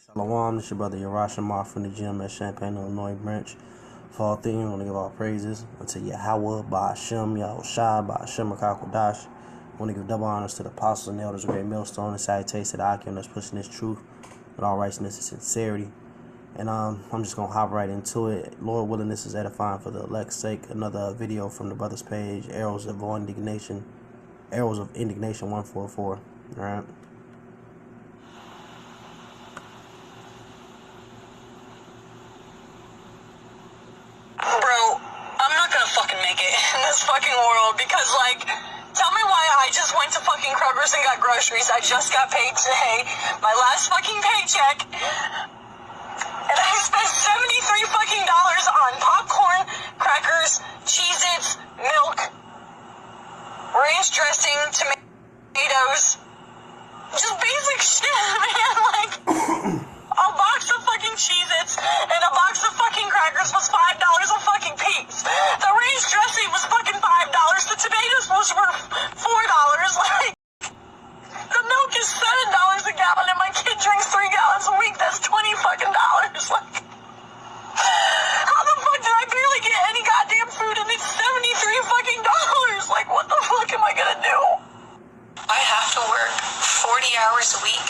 Shalom, this your brother Yerashimar from the gym at Champaign, Illinois branch. For all things, I want to give all praises unto Yahweh, Ba'ashem, Yahushua, Ba'ashem, Akakodash. I want to give double honors to the apostles and elders of Great Millstone and salutations to the Akim that's pushing this truth with all righteousness and sincerity. And I'm just going to hop right into it. Lord willing, this is edifying for the elect's sake. Another video from the brother's page, Arrows of Indignation 144. All right. Make it in this fucking world because, like, tell me why I just went to fucking Kroger's and got groceries. I just got paid today, my last fucking paycheck, and I spent $73 fucking on popcorn, crackers, Cheez-Its, milk, ranch dressing, tomatoes, just basic shit, man. Like, a box of fucking Cheez-Its and a box of fucking crackers was $5 a fucking piece. The ranch dressing was fucking $5. The tomatoes was worth $4. Like, the milk is $7 a gallon and my kid drinks 3 gallons a week. That's $20 fucking dollars. Like, how the fuck did I barely get any goddamn food and it's $73 fucking dollars? Like, what the fuck am I gonna do? I have to work 40 hours a week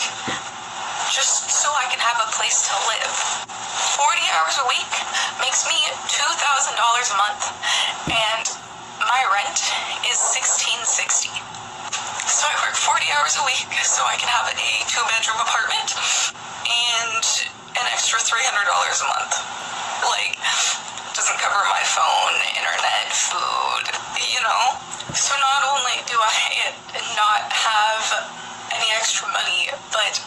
just so I can have a place to live. 40 hours a week makes me $2,000 a month, and my rent is $1,660. So I work 40 hours a week so I can have a 2-bedroom apartment and an extra $300 a month. Like, doesn't cover my phone, internet, food, you know? So not only do I not have any extra money, but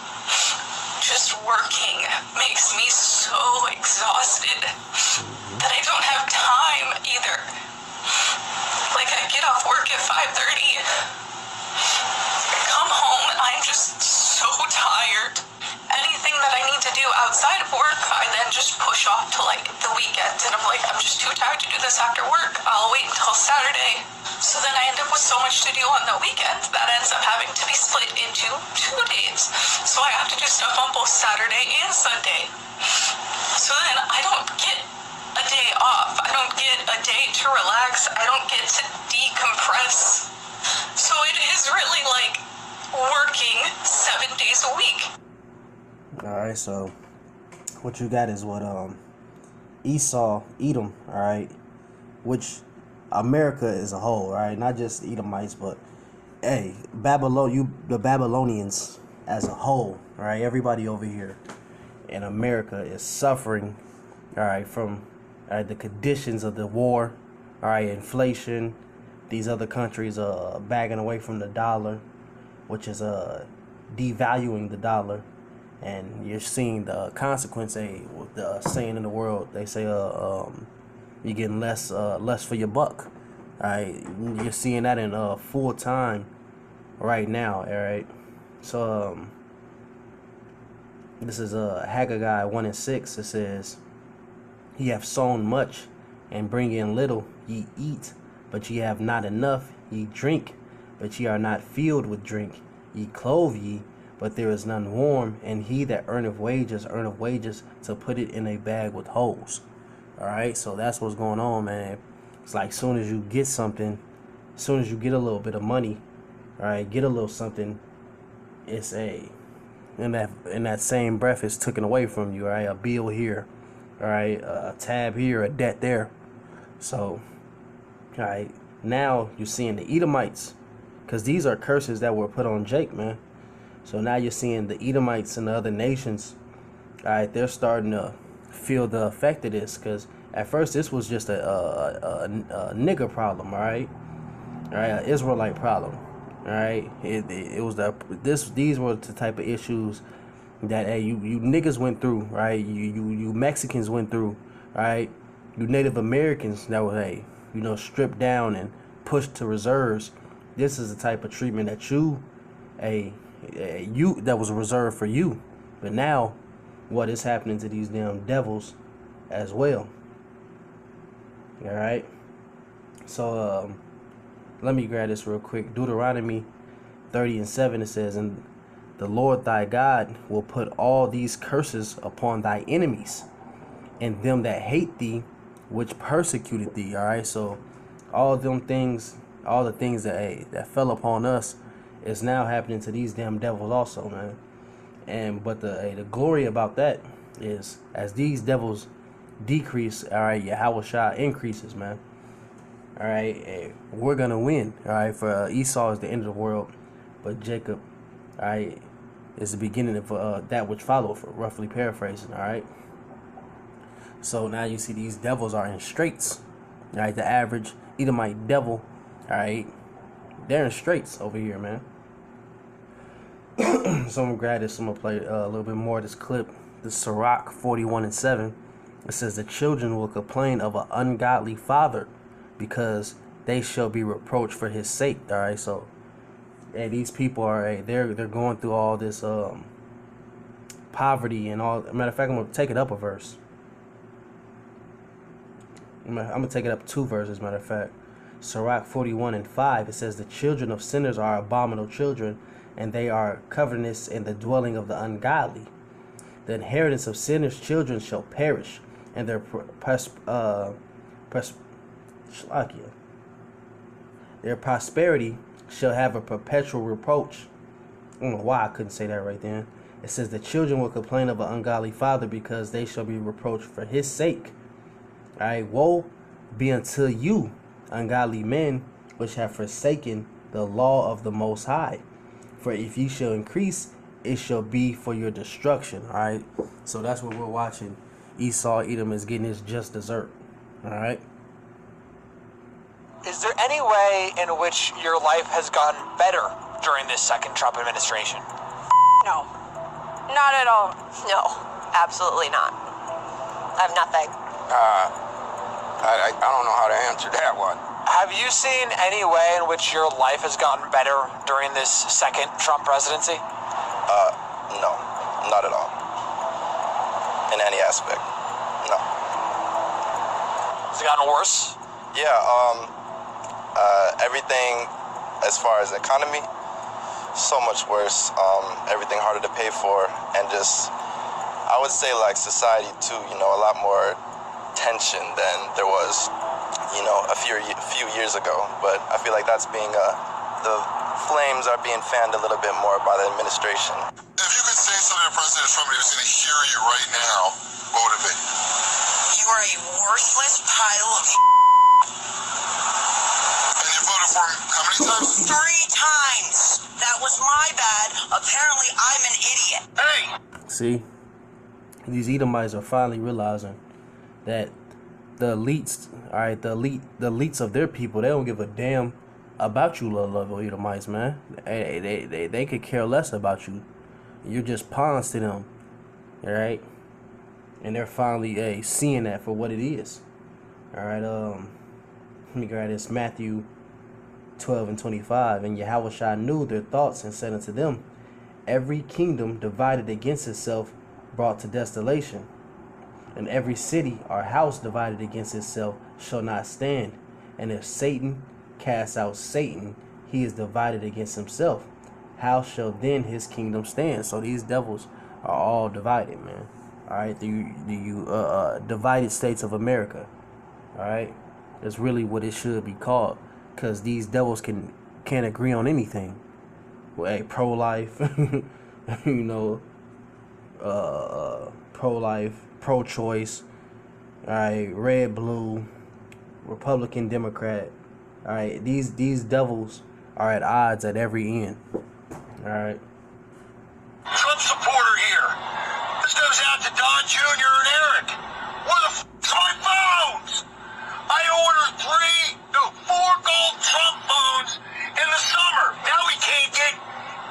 just working makes me so exhausted that I don't have time either. Like, I get off work at 5:30, come home, and I'm just so tired. Anything that I need to do outside of work, I then just push off to, like, the weekends, and I'm like, I'm just too tired to do this after work. I'll wait until Saturday. So then I end up with so much to do on the weekend that ends up having to be split into 2 days. So I have to do stuff on both Saturday and Sunday. So then I don't get a day off. I don't get a day to relax. I don't get to decompress. So it is really like working 7 days a week. Alright, so what you got is what Esau, Edom, alright, which America as a whole, right? Not just Edomites, but hey, the Babylonians as a whole, right? Everybody over here in America is suffering, all right, from the conditions of the war, all right, inflation. These other countries are bagging away from the dollar, which is devaluing the dollar, and you're seeing the consequence. With the saying in the world, they say you're getting less for your buck. All right, you're seeing that in full time right now. All right, so this is Haggai 1:6. It says, "Ye have sown much, and bring in little. Ye eat, but ye have not enough. Ye drink, but ye are not filled with drink. Ye clothe ye, but there is none warm. And he that earneth wages to put it in a bag with holes." All right, so that's what's going on, man. It's like soon as you get something, soon as you get a little bit of money, all right, get a little something, it's in that same breath, it's taken away from you, all right? A bill here, all right, a tab here, a debt there. So, all right, now you're seeing the Edomites, because these are curses that were put on Jake, man. So now you're seeing the Edomites and the other nations, all right, they're starting to feel the effect of this, because at first this was just a nigger problem, all right, an Israelite problem, all right. It was these were the type of issues that you niggas went through, right? You Mexicans went through, right? You Native Americans that were stripped down and pushed to reserves. This is the type of treatment that you that was reserved for you, but now what is happening to these damn devils as well. All right, so let me grab this real quick. Deuteronomy 30:7, it says, "And the Lord thy God will put all these curses upon thy enemies and them that hate thee, which persecuted thee. All right, so all them things, all the things that fell upon us is now happening to these damn devils also, man. But the glory about that is, as these devils decrease, all right, Yahushua increases, man. All right, we're gonna win. All right, for Esau is the end of the world, but Jacob, all right, is the beginning of that which followed, for roughly paraphrasing. All right, so now you see these devils are in straits. All right, the average Edomite devil, all right, they're in straits over here, man. So I'm glad this. I'm gonna play a little bit more of this clip. The Sirach 41:7. It says, the children will complain of an ungodly father, because they shall be reproached for his sake. All right, so these people are they're going through all this poverty and all. Matter of fact, I'm gonna take it up a verse. I'm gonna take it up 2 verses. Matter of fact, Sirach 41:5. It says, the children of sinners are abominable children, and they are covetousness in the dwelling of the ungodly. The inheritance of sinners' children shall perish, and their their prosperity shall have a perpetual reproach. I don't know why I couldn't say that right then. It says, the children will complain of an ungodly father, because they shall be reproached for his sake. All right, woe be unto you, ungodly men, which have forsaken the law of the Most High. For if ye shall increase, it shall be for your destruction. All right, so that's what we're watching. Esau, Edom is getting his just dessert. All right. Is there any way in which your life has gotten better during this second Trump administration? No. Not at all. No. Absolutely not. I have nothing. I don't know how to answer that one. Have you seen any way in which your life has gotten better during this second Trump presidency? No. Not at all. In any aspect. No. Has it gotten worse? Yeah, everything as far as economy, so much worse. Everything harder to pay for, and just, I would say, like, society too, a lot more tension than there was, a few years ago. But I feel like that's being, the flames are being fanned a little bit more by the administration. If you could say something to President Trump and he was going to hear you right now, what would it be? You are a worthless pile of And you voted for him how many times? 3 times. That was my bad. Apparently, I'm an idiot. Hey! See, these Edomites are finally realizing that the elites, all right, the elites of their people, they don't give a damn about you, low-level Edomites, man. They could care less about you. You're just pawns to them, all right? And they're finally seeing that for what it is. All right, let me grab this. Matthew 12:25. And Yahushua knew their thoughts, and said unto them, every kingdom divided against itself brought to desolation, and every city or house divided against itself shall not stand. And if Satan cast out Satan, he is divided against himself. How shall then his kingdom stand? So these devils are all divided, man. All right, the divided states of America. All right, that's really what it should be called, because these devils can't agree on anything. Well, pro-life, pro-life, pro-choice. All right, red, blue, Republican, Democrat. All right, these devils are at odds at every end. All right. Trump supporter here. This goes out to Don Jr. and Eric. Where the f***'s my phones? I ordered 4 gold Trump phones in the summer. Now we can't get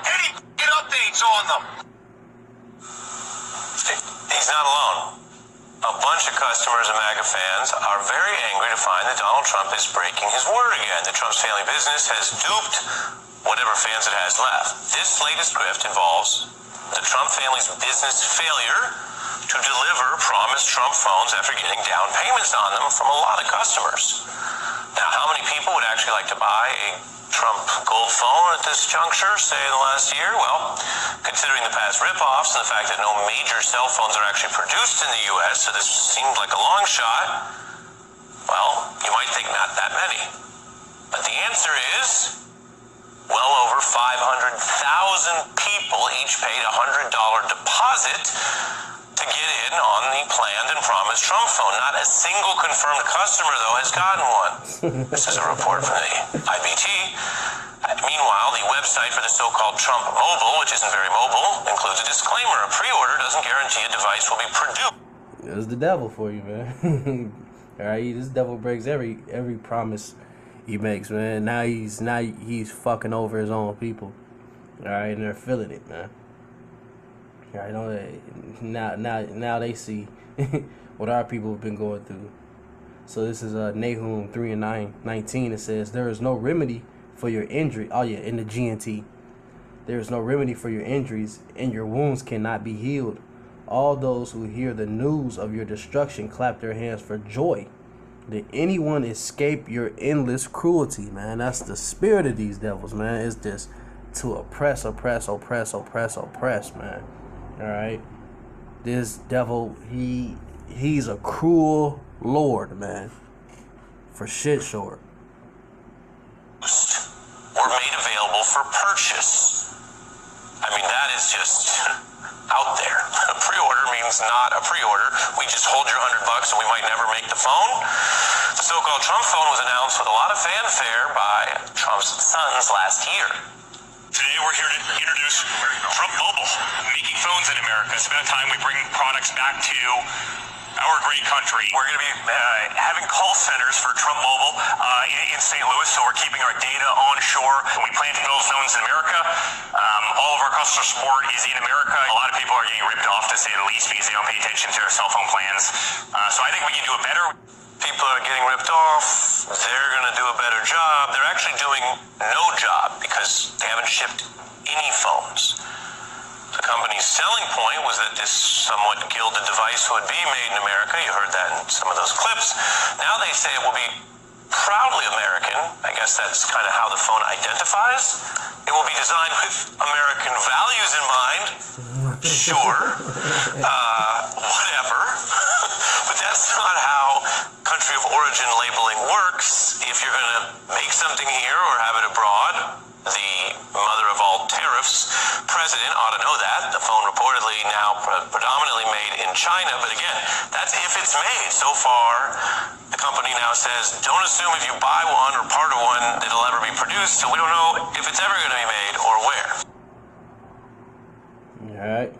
any updates on them. He's not alone. A bunch of customers and MAGA fans are very angry to find that Donald Trump is breaking his word again, that Trump's family business has duped whatever fans it has left. This latest grift involves the Trump family's business failure to deliver promised Trump phones after getting down payments on them from a lot of customers. Now, how many people would actually like to buy a Trump Gold phone at this juncture, say in the last year? Well, considering the past rip-offs and the fact that no major cell phones are actually produced in the U.S., so this seemed like a long shot, well, you might think not that many. But the answer is, well over 500,000 people each paid a $100 deposit to get in on the planned and promised Trump phone. Not a single confirmed customer, though, has gotten one. This is a report from the IBT. Meanwhile, the website for the so-called Trump Mobile, which isn't very mobile, includes a disclaimer. A pre-order doesn't guarantee a device will be produced. It's the devil for you, man. All right, this devil breaks every promise he makes, man. Now he's fucking over his own people. All right, and they're feeling it, man. All right, now they see what our people have been going through. So this is Nahum 3:19. It says, "There is no remedy for your injury." Oh yeah, in the GNT, there is no remedy for your injuries, and your wounds cannot be healed. All those who hear the news of your destruction clap their hands for joy. Did anyone escape your endless cruelty, man? That's the spirit of these devils, man. It's just to oppress, man. All right, this devil, he's a cruel lord, man, for shit sure. Were made available for purchase. I mean, that is just out there. A pre-order means not a pre-order. We just hold your $100 and we might never make the phone. The so-called Trump phone was announced with a lot of fanfare by Trump's sons last year. Today we're here to introduce Trump Mobile, making phones in America. It's about time we bring products back to our great country. We're going to be having call centers for Trump Mobile in St. Louis, so we're keeping our data onshore. We plan to build phones in America. All of our customer support is in America. A lot of people are getting ripped off, to say the least, because they don't pay attention to their cell phone plans. So I think we can do it better. People are getting ripped off. They're going to do a better job. They're actually doing no job because they haven't shipped any phones. The company's selling point was that this somewhat gilded device would be made in America. You heard that in some of those clips. Now they say it will be proudly American. I guess that's kind of how the phone identifies. It will be designed with American values in mind. Sure. Whatever. But that's not how country of origin labeling works. If you're going to make something here or have it abroad, the mother of all tariffs president ought to know that. The phone reportedly now predominantly made in China, but again, that's if it's made. So far, the company now says, don't assume if you buy one or part of one that it'll ever be produced, so we don't know if it's ever going to be made or where. Alright.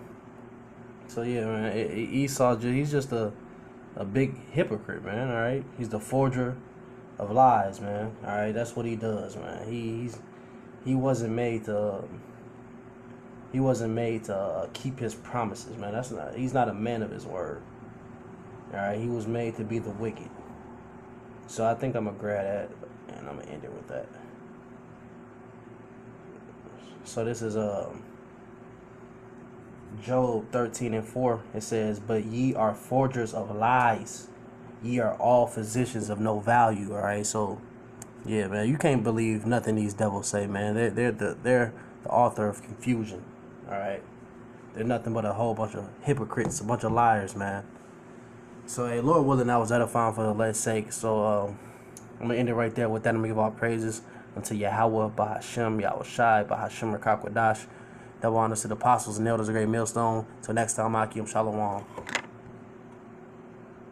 So yeah, man, Esau, he's just a big hypocrite, man, alright? He's the forger of lies, man, alright? That's what he does, man. He wasn't made to keep his promises, man. He's not a man of his word. Alright, he was made to be the wicked. So I think I'm gonna grab that and I'm gonna end it with that. So this is Job 13:4. It says, "But ye are forgers of lies. Ye are all physicians of no value." Alright, so yeah, man, you can't believe nothing these devils say, man. They're the author of confusion. All right, they're nothing but a whole bunch of hypocrites, a bunch of liars, man. So, hey, Lord willing, I was edifying for the Lord's sake. So, I'm gonna end it right there. With that, I'm gonna give all praises unto Yahweh, Bahashem, Yahushai, Bahashem, Rakakwadash. Double honors to the apostles and elders of Great Millstone. Till next time, Akim Shalom.